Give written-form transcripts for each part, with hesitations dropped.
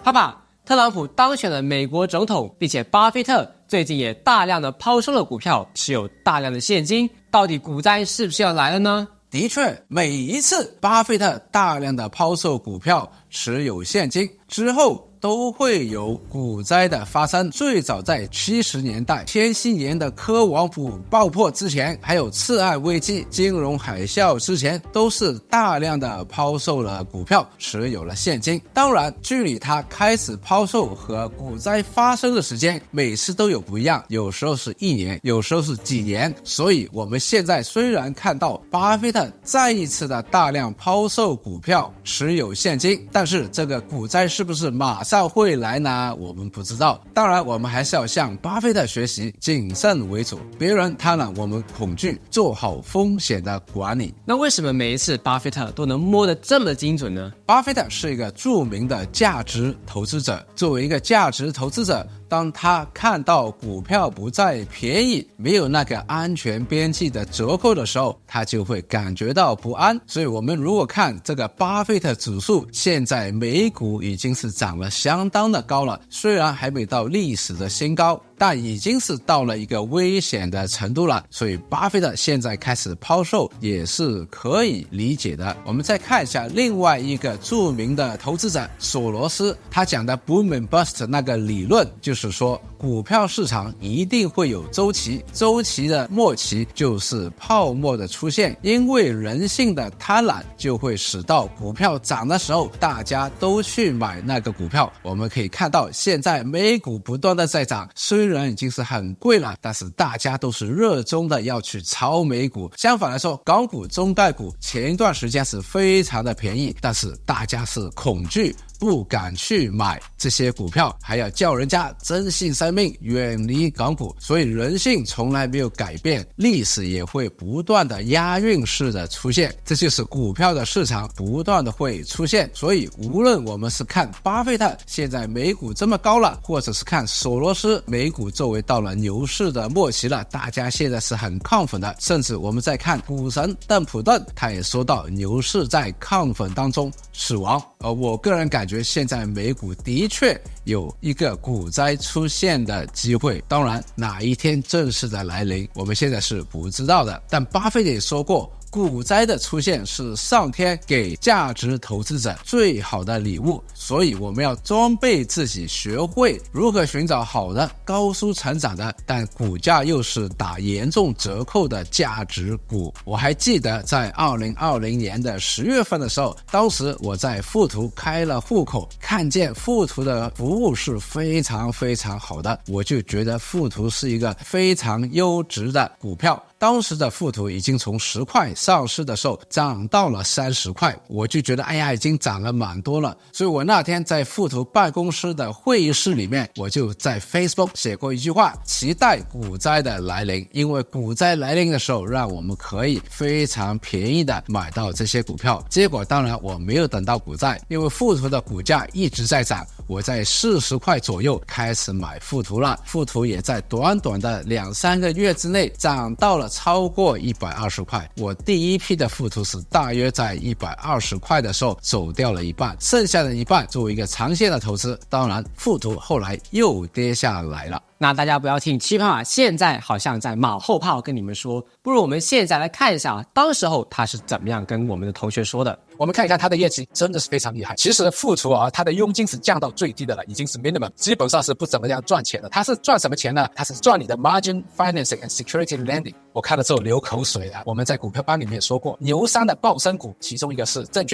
爸爸，特朗普当选了美国总统，并且巴菲特最近也大量的抛售了股票，持有大量的现金，到底股灾是不是要来了呢？的确，每一次巴菲特大量的抛售股票，持有现金之后，都会有股灾的发生。最早在70年代千禧年的科网股爆破之前，还有次贷危机、金融海啸之前，都是大量的抛售了股票，持有了现金。当然，距离他开始抛售和股灾发生的时间，每次都有不一样，有时候是1年，有时候是几年。所以我们现在虽然看到巴菲特再一次的大量抛售股票，持有现金，但是这个股灾是不是马上会来呢？我们不知道。当然，我们还是要向巴菲特学习，谨慎为主，别人贪婪我们恐惧，做好风险的管理。那为什么每一次巴菲特都能摸得这么精准呢？巴菲特是一个著名的价值投资者，作为一个价值投资者，当他看到股票不再便宜，没有那个安全边际的折扣的时候，他就会感觉到不安。所以我们如果看这个巴菲特指数，现在美股已经是涨了相当的高了，虽然还没到历史的新高，但已经是到了一个危险的程度了，所以巴菲特现在开始抛售也是可以理解的。我们再看一下另外一个著名的投资者索罗斯，他讲的 boom and bust 那个理论，就是说股票市场一定会有周期，周期的末期就是泡沫的出现，因为人性的贪婪就会使到股票涨的时候大家都去买那个股票。我们可以看到现在美股不断的在涨，虽然已经是很贵了，但是大家都是热衷的要去炒美股。相反来说，港股、中概股前一段时间是非常的便宜，但是大家是恐惧，不敢去买这些股票，还要叫人家珍惜生命，远离港股。所以人性从来没有改变，历史也会不断的押韵式的出现，这就是股票的市场不断的会出现。所以无论我们是看巴菲特现在美股这么高了，或者是看索罗斯美股作为到了牛市的末期了，大家现在是很亢奋的。甚至我们再看股神邓普顿，他也说到牛市在亢奋当中死亡。我个人感觉现在美股的确有一个股灾出现的机会，当然哪一天正式的来临我们现在是不知道的。但巴菲特也说过，股灾的出现是上天给价值投资者最好的礼物，所以我们要装备自己，学会如何寻找好的高速成长的但股价又是打严重折扣的价值股。我还记得在2020年的10月份的时候，当时我在富途开了户口，看见富途的服务是非常非常好的，我就觉得富途是一个非常优质的股票。当时的富途已经从10块上市的时候涨到了30块，我就觉得哎呀，已经涨了蛮多了。所以我那天在富途办公室的会议室里面，我就在 Facebook 写过一句话，期待股灾的来临，因为股灾来临的时候让我们可以非常便宜的买到这些股票。结果当然我没有等到股灾，因为富途的股价一直在涨，我在40块左右开始买富途了，富途也在短短的2-3个月之内涨到了超过120块。我第一批的富途是大约在120块的时候走掉了一半，剩下的一半作为一个长线的投资。当然富途后来又跌下来了。那大家不要听七胖啊，现在好像在马后炮跟你们说，不如我们现在来看一下当时候他是怎么样跟我们的同学说的。我们看一下它的业绩真的是非常厉害。其实富途它的佣金是降到最低的了，已经是 minimum， 基本上是不怎么样赚钱的。它是赚什么钱呢？它是赚你的 margin financing and security lending。我看了之后流口水了。我们在股票班里面也说过，牛商的抱生股其中一个是证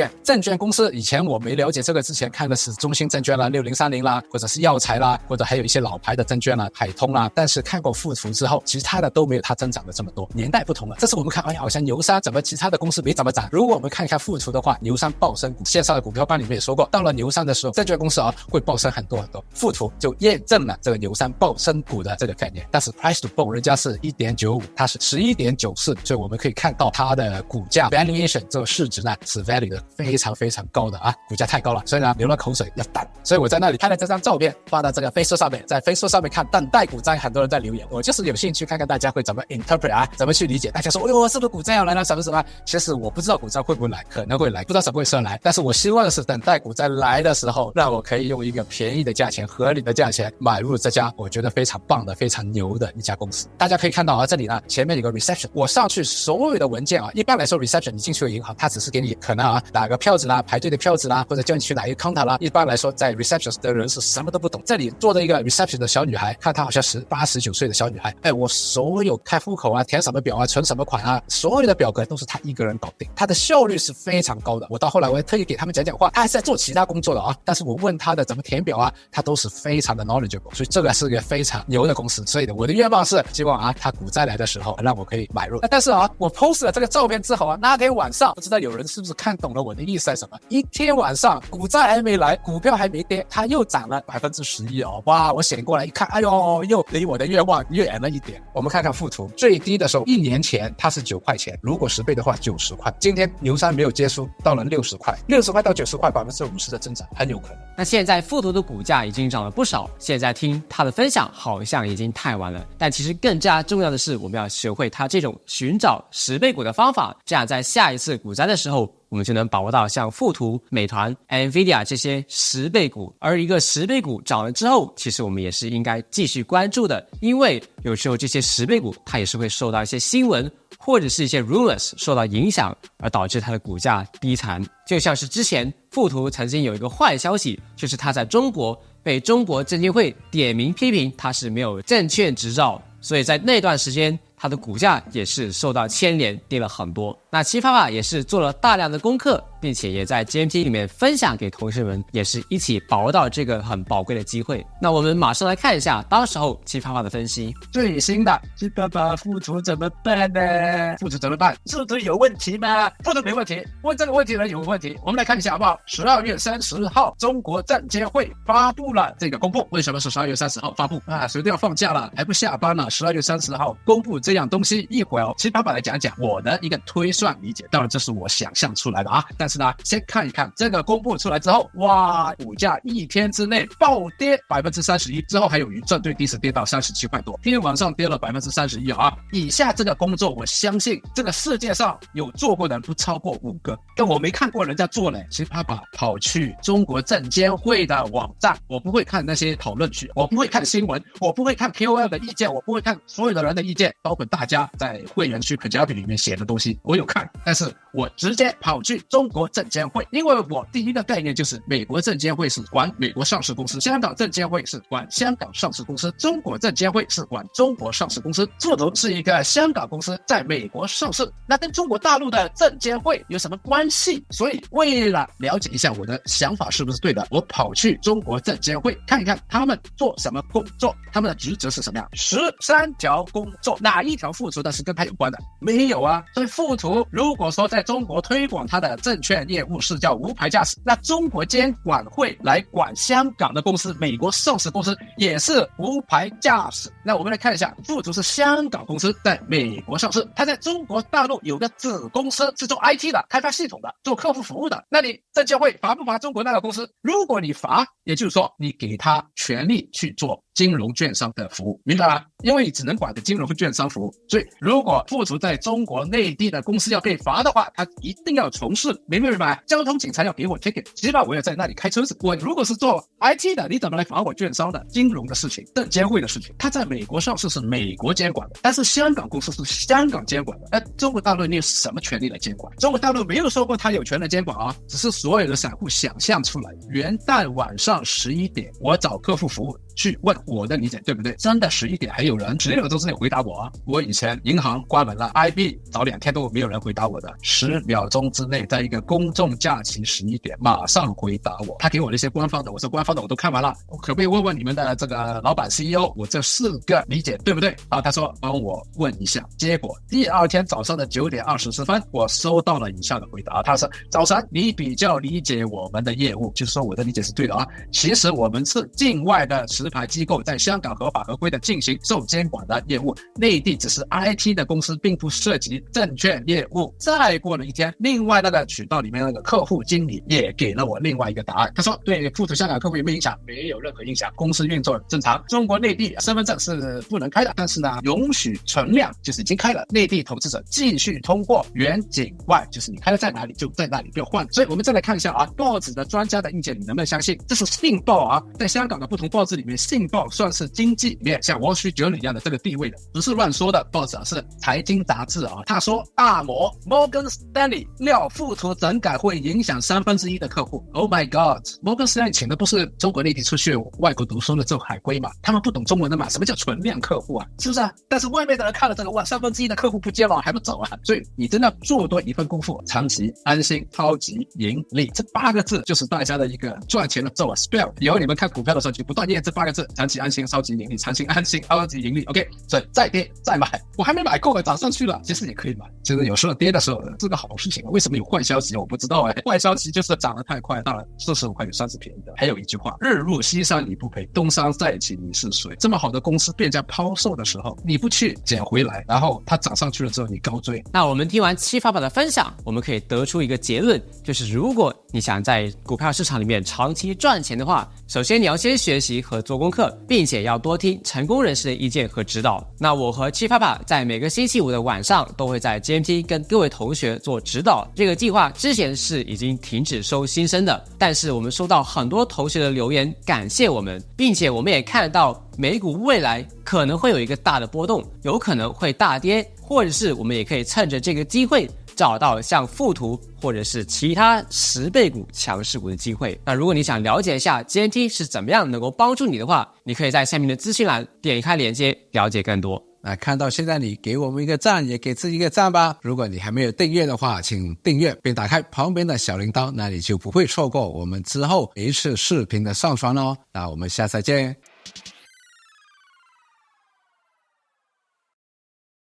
券公司。以前我没了解这个之前，看的是中信证券啦、6030啦，或者是药材啦，或者还有一些老牌的证券啦、海通啦。但是看过富途之后，其实它的都没有它增长的这么多，年代不同了。这次我们看，哎呀，好像牛商怎么其他的公司没怎么涨。如果我们看一看富途的话，牛商抱生股，线上的股票班里面也说过，到了牛商的时候，证券公司会抱生很多很多。富途就验证了这个牛商抱生股的这个概念。但是 price to book 人家是 1.95， 它是 11.94， 所以我们可以看到它的股价 valuation 这个市值呢是 value 的非常非常高的股价太高了，所以呢流了口水要淡。所以我在那里拍了这张照片发到这个 Facebook 上面，在 Facebook 上面看等待股灾，很多人在留言，我就是有兴趣看看大家会怎么 interpret 怎么去理解。大家说是不是股灾要来了什么什么，其实我不知道股灾会不会来，可能会来，不知道什么时候来，但是我希望的是等待股灾来的时候，让我可以用一个便宜的价钱、合理的价钱买入这家我觉得非常棒的、非常牛的一家公司。大家可以看到啊，这里呢前面有个 reception， 我上去所有的文件啊，一般来说 reception 你进去银行，它只是给你可能啊打个票子啦、排队的票子啦，或者叫你去哪一个 counter 啦。一般来说，在 reception 的人是什么都不懂。这里坐着一个 reception 的小女孩，看她好像18、19岁的小女孩，我所有开户口啊、填什么表啊、存什么款啊，所有的表格都是她一个人搞定，她的效率是非常高的。我到后来我也特意给他们讲话，她还是在做其他工作的啊，但是我问她的怎么填表啊，她都是非常的 knowledgeable， 所以这个是个非常牛的公司。所以我的愿望是希望啊，它股灾来的时候让我可以买入。但是啊，我 post 了这个照片之后啊，那天晚上不知道有人是不是看懂了我的意思是什么？一天晚上股灾还没来，股票还没跌，它又涨了11%哦！哇，我醒过来一看，哎呦，又离我的愿望远了一点。我们看看附图，最低的时候1年前它是9块钱，如果10倍的话90块。今天牛山没有结束，到了60块，60块到90块，50%的增长很有可能。那现在富途的股价已经涨了不少，现在听他的分享好像已经太晚了。但其实更加重要的是，我们要学会他这种寻找10倍股的方法，这样在下一次股灾的时候，我们就能把握到像富途、美团、Nvidia 这些10倍股。而一个10倍股涨了之后，其实我们也是应该继续关注的，因为有时候这些10倍股它也是会受到一些新闻或者是一些 rumors 受到影响，而导致它的股价低残。就像是之前富途曾经有一个坏消息，就是它在中国被中国证监会点名批评它是没有证券执照，所以在那段时间它的股价也是受到牵连，跌了很多。那七爸爸也是做了大量的功课，并且也在 GMT 里面分享给同事们，也是一起把握到这个很宝贵的机会。那我们马上来看一下当时候七爸爸的分析。最新的七爸爸富途怎么办呢？富途怎么办？富途有问题吗？富途没问题，问这个问题的人有问题。我们来看一下好不好？12月30号，中国证监会发布了这个公布。为什么是12月30号发布啊？谁都要放假了，还不下班了？12月30号公布这样东西，一会儿七爸爸来讲讲我的一个推算理解。当然这是我想象出来的啊，但是呢，先看一看这个公布出来之后，哇，股价一天之内暴跌31%，之后还有余震，最低时跌到37块多，今天晚上跌了31%啊。以下这个工作，我相信这个世界上有做过的人不超过5个，但我没看过人家做嘞。其实爸爸跑去中国证监会的网站，我不会看那些讨论区，我不会看新闻，我不会看 KOL 的意见，我不会看所有的人的意见，包括大家在会员区 Kajabi 里面写的东西，我有看，但是我直接跑去中国证监会，因为我第一个概念就是美国证监会是管美国上市公司，香港证监会是管香港上市公司，中国证监会是管中国上市公司。富途是一个香港公司在美国上市，那跟中国大陆的证监会有什么关系？所以为了了解一下我的想法是不是对的，我跑去中国证监会看一看他们做什么工作，他们的职责是什么样。13条工作，哪一条富途的是跟他有关的？没有啊。所以富途如果说在中国推广他的证券业务是叫无牌驾驶，那中国监管会来管香港的公司，美国上市公司也是无牌驾驶。那我们来看一下，富途是香港公司在美国上市，它在中国大陆有个子公司是做 IT 的，开发系统的，做客户服务的。那你证监会罚不罚中国那个公司？如果你罚，也就是说你给他权利去做金融券商的服务，明白吗？因为你只能管的金融券商服务，所以如果富途在中国内地的公司要被罚的话，他一定要从事，明白？交通警察要给我 ticket， 起码我要在那里开车子。我如果是做 IT 的，你怎么来罚我券商的金融的事情、证监会的事情？他在美国上市是美国监管的，但是香港公司是香港监管的。中国大陆你有什么权利来监管？中国大陆没有说过他有权来监管啊，只是所有的散户想象出来。元旦晚上11点，我找客户服务去问我的理解对不对？真的11点还有人16个钟之内回答我啊！我以前银行关门了 ，IB 早2天都没有人回答我的，10秒钟之内，在一个公众假期11点马上回答我。他给我那些官方的，我说官方的我都看完了，我可不可以问问你们的这个老板 CEO， 我这4个理解对不对？然后他说帮我问一下。结果第2天早上的9点24分，我收到了以下的回答。他说：早晨，你比较理解我们的业务，就是说我的理解是对的啊。其实我们是境外的实持牌机构在香港合法合规的进行受监管的业务，内地只是 IT 的公司，并不涉及证券业务。再过了一天，另外那个渠道里面那个客户经理也给了我另外一个答案，他说对富途香港客户有没有影响？没有任何影响，公司运作正常。中国内地身份证是不能开的，但是呢允许存量，就是已经开了，内地投资者继续通过远景外，就是你开了在哪里就在哪里，不要换。所以我们再来看一下报纸的专家的意见，你能不能相信？这是信报在香港的不同报纸里面，信报算是经济里面像 Wall Street Journal 一样的这个地位的，不是乱说的报纸是财经杂志他说大摩 Morgan Stanley 料富途整改会影响1/3的客户。 Oh my god， Morgan Stanley 请的不是中国内地出去外国读书的这种海归嘛，他们不懂中文的嘛，什么叫存量客户是不是但是外面的人看了这个1/3的客户不见了还不走所以你真的做多一份功夫，长期安心超级盈利，这8个字就是大家的一个赚钱的咒spell。以后你们看股票的时候就不断念这8个字，长期安心超级盈利，长期安心超级盈利。 OK， 所以再跌再买，我还没买够涨上去了，其实也可以买。其实有时候跌的时候是个好事情，为什么有坏消息我不知道坏消息就是涨得太快，到了45块就算是便宜的。还有一句话，日入西山你不赔，东山再起你是谁？这么好的公司被人家抛售的时候，你不去捡回来，然后它涨上去了之后你高追。那我们听完七发宝的分享，我们可以得出一个结论，就是如果你想在股票市场里面长期赚钱的话，首先你要先学习和做功课，并且要多听成功人士的意见和指导。那我和七发宝在每个星期五的晚上都会在 GMT 跟各位同学做指导。这个计划之前是已经停止收新生的，但是我们收到很多同学的留言感谢我们，并且我们也看得到美股未来可能会有一个大的波动，有可能会大跌，或者是我们也可以趁着这个机会找到像富途或者是其他10倍股强势股的机会。那如果你想了解一下 GMT 是怎么样能够帮助你的话，你可以在下面的资讯栏点开链接了解更多。那看到现在你给我们一个赞，也给自己一个赞吧。如果你还没有订阅的话，请订阅并打开旁边的小铃铛，那你就不会错过我们之后每一次视频的上传哦。那我们下次再见。